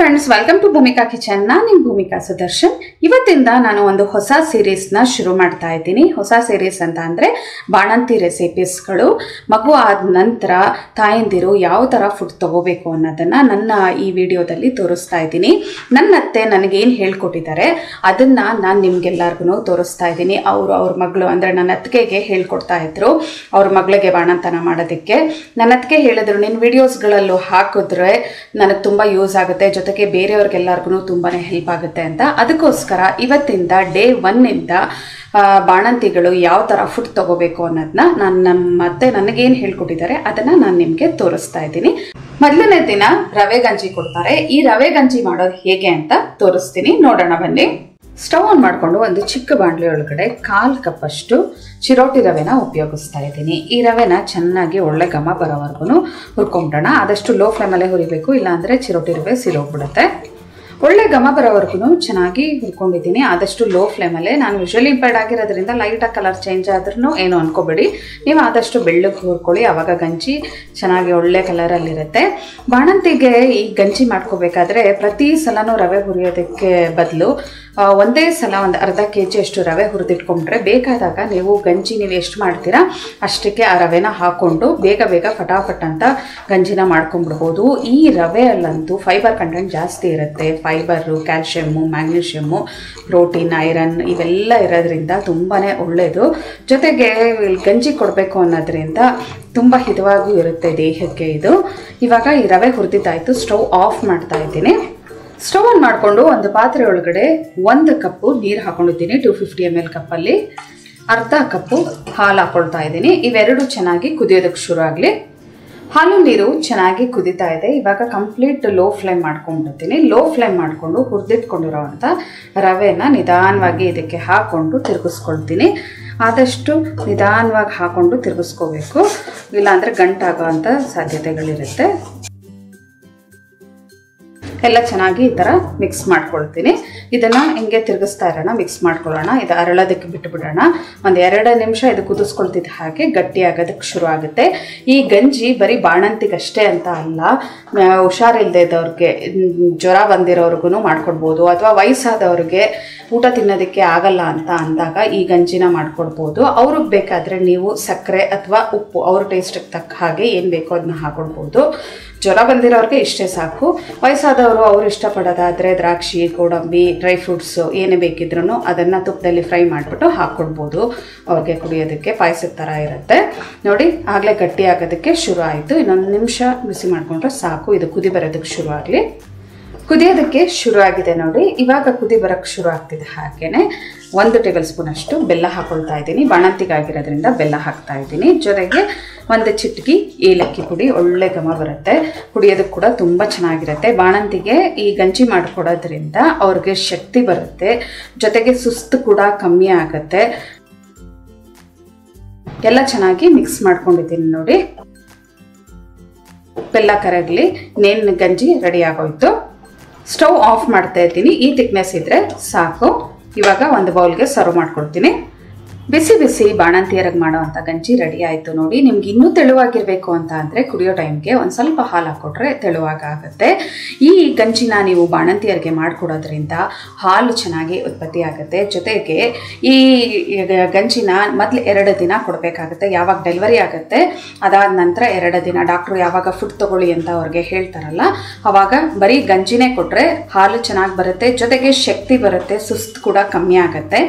Friends, welcome to Bhoomika kitchen. ನಾನು ನಿಮ್ಮ ಭೂಮಿಕಾ ಸುದರ್ಶನ್. ಇವತ್ತಿಂದ ನಾನು ಒಂದು ಹೊಸ ಸೀರೀಸ್ನ ಶುರು ಮಾಡ್ತಾ ಇದ್ದೀನಿ. ಹೊಸ ಸೀರೀಸ್ ಅಂತ ಅಂದರೆ ಬಾಣಂತಿ ರೆಸಿಪೀಸ್ಗಳು. ಮಗು ಆದ ನಂತರ ತಾಯಂದಿರು ಯಾವ ಥರ ಫುಡ್ ತಗೋಬೇಕು ಅನ್ನೋದನ್ನು ನನ್ನ ಈ ವಿಡಿಯೋದಲ್ಲಿ ತೋರಿಸ್ತಾ ಇದ್ದೀನಿ. ನನ್ನ ಅತ್ತೆ ನನಗೇನು ಹೇಳ್ಕೊಟ್ಟಿದ್ದಾರೆ ಅದನ್ನು ನಾನು ನಿಮಗೆಲ್ಲರಿಗೂ ತೋರಿಸ್ತಾ ಇದ್ದೀನಿ. ಅವ್ರ ಮಗಳು ಅಂದರೆ ನನ್ನ ಅತ್ತಿಗೆಗೆ ಹೇಳ್ಕೊಡ್ತಾ ಇದ್ರು ಅವ್ರ ಮಗಳಿಗೆ ಬಾಣಂತನ ಮಾಡೋದಕ್ಕೆ. ನನ್ನ ಅತ್ತಿಗೆ ಹೇಳಿದ್ರು, ನಿನ್ನ ವಿಡಿಯೋಸ್ಗಳಲ್ಲೂ ಹಾಕಿದ್ರೆ ನನಗೆ ತುಂಬ ಯೂಸ್ ಆಗುತ್ತೆ, ಜೊತೆಗೆ ಬೇರೆಯವ್ರಿಗೆಲ್ಲರಿಗೂ ತುಂಬಾ ಹೆಲ್ಪ್ ಆಗುತ್ತೆ ಅಂತ. ಅದಕ್ಕೋಸ್ಕರ ಇವತ್ತಿಂದ ಡೇ 1 ಇಂದ ಬಾಣಂತಿಗಳು ಯಾವ ಥರ ಫುಡ್ ತಗೋಬೇಕು ಅನ್ನೋದನ್ನ ನಮ್ಮ ಅತ್ತೆ ನನಗೇನು ಹೇಳ್ಕೊಟ್ಟಿದ್ದಾರೆ ಅದನ್ನು ನಾನು ನಿಮಗೆ ತೋರಿಸ್ತಾ ಇದ್ದೀನಿ. ಮೊದಲನೇ ದಿನ ರವೆ ಗಂಜಿ ಕೊಡ್ತಾರೆ. ಈ ರವೆ ಗಂಜಿ ಮಾಡೋದು ಹೇಗೆ ಅಂತ ತೋರಿಸ್ತೀನಿ, ನೋಡೋಣ ಬನ್ನಿ. ಸ್ಟವ್ ಆನ್ ಮಾಡಿಕೊಂಡು ಒಂದು ಚಿಕ್ಕ ಬಾಣಲೆ ಒಳಗಡೆ 1/4 ಕಪ್ಪಷ್ಟು ಚಿರೋಟಿ ರವೆನ ಉಪಯೋಗಿಸ್ತಾ ಇದ್ದೀನಿ. ಈ ರವೆನ ಚೆನ್ನಾಗಿ ಒಳ್ಳೆ ಘಮ ಬರೋವರೆಗೂ ಹುರ್ಕೊಂಬಿಡೋಣ. ಆದಷ್ಟು ಲೋ ಫ್ಲೇಮಲ್ಲೇ ಹುರಿಬೇಕು, ಇಲ್ಲಾಂದರೆ ಚಿರೋಟಿ ರವೆ ಸಿರೋಗ್ಬಿಡುತ್ತೆ. ಒಳ್ಳೆ ಘಮ ಬರೋವರೆಗೂ ಚೆನ್ನಾಗಿ ಹುರ್ಕೊಂಡಿದ್ದೀನಿ, ಆದಷ್ಟು ಲೋ ಫ್ಲೇಮಲ್ಲೇ. ನಾನು ಯೂಶಲಿ ಇಂಪೇರ್ಡ್ ಆಗಿರೋದ್ರಿಂದ ಲೈಟಾಗಿ ಕಲರ್ ಚೇಂಜ್ ಆದ್ರೂ ಏನು ಅನ್ಕೋಬೇಡಿ. ನೀವು ಆದಷ್ಟು ಬೆಳ್ಳಗೆ ಹುರ್ಕೊಳ್ಳಿ, ಆವಾಗ ಗಂಜಿ ಚೆನ್ನಾಗಿ ಒಳ್ಳೆ ಕಲರಲ್ಲಿರುತ್ತೆ. ಬಾಣಂತಿಗೆ ಈ ಗಂಜಿ ಮಾಡ್ಕೋಬೇಕಾದ್ರೆ ಪ್ರತಿ ಸಲನೂ ರವೆ ಹುರಿಯೋದಕ್ಕೆ ಬದಲು ಒಂದೇ ಸಲ ಒಂದು ಅರ್ಧ kg ಅಷ್ಟು ರವೆ ಹುರಿದಿಟ್ಕೊಂಡ್ರೆ ಬೇಕಾದಾಗ ನೀವು ಗಂಜಿ ನೀವು ಎಷ್ಟು ಮಾಡ್ತೀರಾ ಅಷ್ಟಕ್ಕೆ ಆ ರವೆನ ಹಾಕ್ಕೊಂಡು ಬೇಗ ಫಟಾಫಟ್ ಅಂತ ಗಂಜಿನ ಮಾಡ್ಕೊಂಡ್ಬಿಡ್ಬೋದು. ಈ ರವೆಯಲ್ಲಂತೂ ಫೈಬರ್ ಕಂಟೆಂಟ್ ಜಾಸ್ತಿ ಇರುತ್ತೆ. Fibre, calcium, magnesium, protein, iron ಇವೆಲ್ಲ ಇರೋದ್ರಿಂದ ತುಂಬಾ ಒಳ್ಳೆಯದು. ಜೊತೆಗೆ ಗಂಜಿ ಕೊಡಬೇಕು ಅನ್ನೋದ್ರಿಂದ ತುಂಬ ಹಿತವಾಗೂ ಇರುತ್ತೆ ದೇಹಕ್ಕೆ ಇದು. ಇವಾಗ ಈ ರವೆ ಹುರಿದಿದ್ದಾಯಿತು, ಸ್ಟವ್ ಆಫ್ ಮಾಡ್ತಾ ಇದ್ದೀನಿ. ಸ್ಟವ್ ಆನ್ ಮಾಡಿಕೊಂಡು ಒಂದು ಪಾತ್ರೆ ಒಳಗಡೆ 1 ಕಪ್ಪು ನೀರು ಹಾಕೊಂಡಿದ್ದೀನಿ. 250 ml ಕಪ್ಪಲ್ಲಿ ಅರ್ಧ ಕಪ್ಪು ಹಾಲು ಹಾಕೊಳ್ತಾ ಇದ್ದೀನಿ. ಇವೆರಡು ಚೆನ್ನಾಗಿ ಕುದಿಯೋದಕ್ಕೆ ಶುರು ಆಗಲಿ. ಹಾಲು ನೀರು ಚೆನ್ನಾಗಿ ಕುದೀತಾ ಇದೆ. ಇವಾಗ ಕಂಪ್ಲೀಟ್ ಲೋ ಫ್ಲೇಮ್ ಮಾಡ್ಕೊಂಡ್ಬಿಡ್ತೀನಿ. ಲೋ ಫ್ಲೇಮ್ ಮಾಡಿಕೊಂಡು ಹುರಿದಿಟ್ಕೊಂಡಿರೋವಂಥ ರವೆನ ನಿಧಾನವಾಗಿ ಇದಕ್ಕೆ ಹಾಕ್ಕೊಂಡು ತಿರುಗಿಸ್ಕೊಳ್ತೀನಿ. ಆದಷ್ಟು ನಿಧಾನವಾಗಿ ಹಾಕ್ಕೊಂಡು ತಿರುಗಿಸ್ಕೋಬೇಕು, ಇಲ್ಲಾಂದರೆ ಗಂಟಾಗೋ ಅಂಥ ಸಾಧ್ಯತೆಗಳಿರುತ್ತೆ. ಎಲ್ಲ ಚೆನ್ನಾಗಿ ಈ ಥರ ಮಿಕ್ಸ್ ಮಾಡ್ಕೊಳ್ತೀನಿ. ಇದನ್ನು ಹಿಂಗೆ ತಿರುಗಿಸ್ತಾ ಇರೋಣ, ಮಿಕ್ಸ್ ಮಾಡ್ಕೊಳ್ಳೋಣ. ಇದು ಅರಳೋದಕ್ಕೆ ಬಿಟ್ಟುಬಿಡೋಣ. ಒಂದು 2 ನಿಮಿಷ ಇದು ಕುದಿಸ್ಕೊಳ್ತಿದ್ದ ಹಾಗೆ ಗಟ್ಟಿ ಆಗೋದಕ್ಕೆ ಶುರು ಆಗುತ್ತೆ. ಈ ಗಂಜಿ ಬರೀ ಬಾಣಂತಿಗಷ್ಟೇ ಅಂತ ಅಲ್ಲ, ಹುಷಾರಿಲ್ಲದೆ ಇದ್ದವ್ರಿಗೆ, ಜ್ವರ ಬಂದಿರೋರ್ಗು ಮಾಡ್ಕೊಡ್ಬೋದು, ಅಥವಾ ವಯಸ್ಸಾದವ್ರಿಗೆ ಊಟ ತಿನ್ನೋದಕ್ಕೆ ಆಗಲ್ಲ ಅಂತ ಅಂದಾಗ ಈ ಗಂಜಿನ ಮಾಡ್ಕೊಡ್ಬೋದು. ಅವ್ರಿಗೆ ಬೇಕಾದರೆ ನೀವು ಸಕ್ಕರೆ ಅಥವಾ ಉಪ್ಪು ಅವ್ರ ಟೇಸ್ಟಿಗೆ ತಕ್ಕ ಹಾಗೆ ಏನು ಬೇಕೋ ಅದನ್ನ ಹಾಕೊಡ್ಬೋದು. ಜ್ವರ ಬಂದಿರೋರಿಗೆ ಇಷ್ಟೇ ಸಾಕು. ವಯಸ್ಸಾದವರು ಅವ್ರು ಇಷ್ಟಪಡೋದಾದರೆ ದ್ರಾಕ್ಷಿ, ಗೋಡಂಬಿ, ಡ್ರೈ ಫ್ರೂಟ್ಸು ಏನೇ ಬೇಕಿದ್ರೂ ಅದನ್ನು ತುಪ್ಪದಲ್ಲಿ ಫ್ರೈ ಮಾಡಿಬಿಟ್ಟು ಹಾಕ್ಕೊಡ್ಬೋದು ಅವ್ರಿಗೆ ಕುಡಿಯೋದಕ್ಕೆ. ಪಾಯಸದ ಥರ ಇರುತ್ತೆ ನೋಡಿ. ಆಗಲೇ ಗಟ್ಟಿ ಆಗೋದಕ್ಕೆ ಶುರು ಆಯಿತು. ಇನ್ನೊಂದು ನಿಮಿಷ ಬಿಸಿ ಮಾಡಿಕೊಂಡ್ರೆ ಸಾಕು, ಇದು ಕುದಿ ಬರೋದಕ್ಕೆ ಶುರು ಆಗಲಿ. ಕುದಿಯೋದಕ್ಕೆ ಶುರು ಆಗಿದೆ ನೋಡಿ. ಇವಾಗ ಕುದಿ ಬರೋಕ್ಕೆ ಶುರು ಆಗ್ತಿದೆ. ಹಾಗೆಯೇ 1 ಟೇಬಲ್ ಸ್ಪೂನ್ ಅಷ್ಟು ಬೆಲ್ಲ ಹಾಕೊಳ್ತಾ ಇದ್ದೀನಿ. ಬಾಣಂತಿಗಾಗಿರೋದ್ರಿಂದ ಬೆಲ್ಲ ಹಾಕ್ತಾ ಇದ್ದೀನಿ. ಜೊತೆಗೆ 1 ಚಿಟಿಕೆ ಏಲಕ್ಕಿ ಪುಡಿ, ಒಳ್ಳೆ ಘಮ ಬರುತ್ತೆ. ಕುಡಿಯೋದಕ್ಕೆ ಕೂಡ ತುಂಬ ಚೆನ್ನಾಗಿರುತ್ತೆ. ಬಾಣಂತಿಗೆ ಈ ಗಂಜಿ ಮಾಡಿಕೊಡೋದ್ರಿಂದ ಅವ್ರಿಗೆ ಶಕ್ತಿ ಬರುತ್ತೆ, ಜೊತೆಗೆ ಸುಸ್ತು ಕೂಡ ಕಮ್ಮಿ ಆಗುತ್ತೆ. ಎಲ್ಲ ಚೆನ್ನಾಗಿ ಮಿಕ್ಸ್ ಮಾಡ್ಕೊಂಡಿದ್ದೀನಿ ನೋಡಿ. ಬೆಲ್ಲ ಕರಗಲಿ, ನೇನ್ ಗಂಜಿ ರೆಡಿ ಆಗೋಯ್ತು. ಸ್ಟವ್ ಆಫ್ ಮಾಡ್ತಾ ಇದ್ದೀನಿ. ಈ ಥಿಕ್ನೆಸ್ ಇದ್ದರೆ ಸಾಕು. ಇವಾಗ ಒಂದು ಬೌಲ್ಗೆ ಸರ್ವ್ ಮಾಡ್ಕೊಳ್ತೀನಿ. ಬಿಸಿ ಬಿಸಿ ಬಾಣಂತಿಯರಿಗೆ ಮಾಡೋವಂಥ ಗಂಜಿ ರೆಡಿ ಆಯಿತು ನೋಡಿ. ನಿಮ್ಗೆ ಇನ್ನೂ ತೆಳುವಾಗಿರಬೇಕು ಅಂತ ಅಂದರೆ ಕುಡಿಯೋ ಟೈಮ್ಗೆ ಒಂದು ಸ್ವಲ್ಪ ಹಾಲು ಹಾಕ್ಕೊಟ್ರೆ ತೆಳುವಾಗುತ್ತೆ. ಈ ಗಂಜಿನ ನೀವು ಬಾಣಂತಿಯರಿಗೆ ಮಾಡಿಕೊಡೋದ್ರಿಂದ ಹಾಲು ಚೆನ್ನಾಗಿ ಉತ್ಪತ್ತಿ ಆಗುತ್ತೆ. ಜೊತೆಗೆ ಈ ಗಂಜಿನ ಮೊದಲು 2 ದಿನ ಕೊಡಬೇಕಾಗುತ್ತೆ. ಯಾವಾಗ ಡೆಲಿವರಿ ಆಗುತ್ತೆ ಅದಾದ ನಂತರ 2 ದಿನ ಡಾಕ್ಟ್ರು ಯಾವಾಗ ಫುಡ್ ತೊಗೊಳ್ಳಿ ಅಂತ ಅವ್ರಿಗೆ ಹೇಳ್ತಾರಲ್ಲ, ಆವಾಗ ಬರೀ ಗಂಜಿನೇ ಕೊಟ್ಟರೆ ಹಾಲು ಚೆನ್ನಾಗಿ ಬರುತ್ತೆ, ಜೊತೆಗೆ ಶಕ್ತಿ ಬರುತ್ತೆ, ಸುಸ್ತು ಕೂಡ ಕಮ್ಮಿ ಆಗುತ್ತೆ.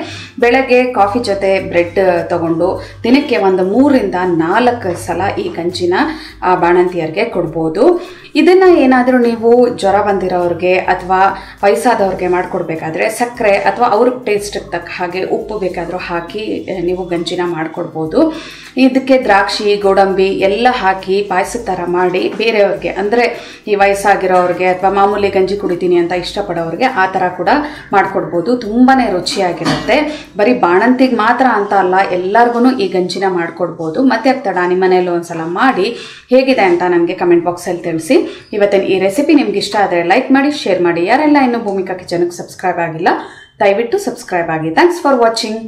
ಬೆಳಗ್ಗೆ ಕಾಫಿ ಜೊತೆ ಬ್ರೆಡ್ ತಗೊಂಡು ದಿನಕ್ಕೆ ಒಂದು 3 ರಿಂದ 4 ಸಲ ಈ ಗಂಜಿನ ಬಾಣಂತಿಯರಿಗೆ ಕೊಡ್ಬೋದು. ಇದನ್ನು ಏನಾದರೂ ನೀವು ಜ್ವರ ಬಂದಿರೋರಿಗೆ ಅಥವಾ ವಯಸ್ಸಾದವ್ರಿಗೆ ಮಾಡಿಕೊಡ್ಬೇಕಾದ್ರೆ ಸಕ್ಕರೆ ಅಥವಾ ಅವ್ರ ಟೇಸ್ಟಿಗೆ ತಕ್ಕ ಹಾಗೆ ಉಪ್ಪು ಬೇಕಾದರೂ ಹಾಕಿ ನೀವು ಗಂಜಿನ ಮಾಡಿಕೊಡ್ಬೋದು. ಇದಕ್ಕೆ ದ್ರಾಕ್ಷಿ, ಗೋಡಂಬಿ ಎಲ್ಲ ಹಾಕಿ ಪಾಯಸದ ಥರ ಮಾಡಿ ಬೇರೆಯವ್ರಿಗೆ, ಅಂದರೆ ಈ ವಯಸ್ಸಾಗಿರೋರಿಗೆ ಅಥವಾ ಮಾಮೂಲಿ ಗಂಜಿ ಕುಡಿತೀನಿ ಅಂತ ಇಷ್ಟಪಡೋರಿಗೆ ಆ ಥರ ಕೂಡ ಮಾಡಿಕೊಡ್ಬೋದು. ತುಂಬಾ ರುಚಿಯಾಗಿರುತ್ತೆ. ಬರೀ ಬಾಣಂತಿಗೆ ಮಾತ್ರ ಅಂತ ಅಲ್ಲ, ಎಲ್ಲರಿಗೂ ಈ ಗಂಜಿನ ಮಾಡಿಕೊಡ್ಬೋದು. ಮತ್ತೆ ತಡ ನಿಮ್ಮ ಮನೆಯಲ್ಲೂ ಒಂದ್ಸಲ ಮಾಡಿ ಹೇಗಿದೆ ಅಂತ ನನಗೆ ಕಮೆಂಟ್ ಬಾಕ್ಸಲ್ಲಿ ತಿಳಿಸಿ. ಇವತ್ತಿನ ಈ ರೆಸಿಪಿ ನಿಮ್ಗೆ ಇಷ್ಟ ಆದರೆ ಲೈಕ್ ಮಾಡಿ, ಶೇರ್ ಮಾಡಿ. ಯಾರೆಲ್ಲ ಇನ್ನೂ ಭೂಮಿಕಾ ಕಿಚನ್ಗೆ ಸಬ್ಸ್ಕ್ರೈಬ್ ಆಗಿಲ್ಲ ದಯವಿಟ್ಟು ಸಬ್ಸ್ಕ್ರೈಬ್ ಆಗಿ. Thanks for watching.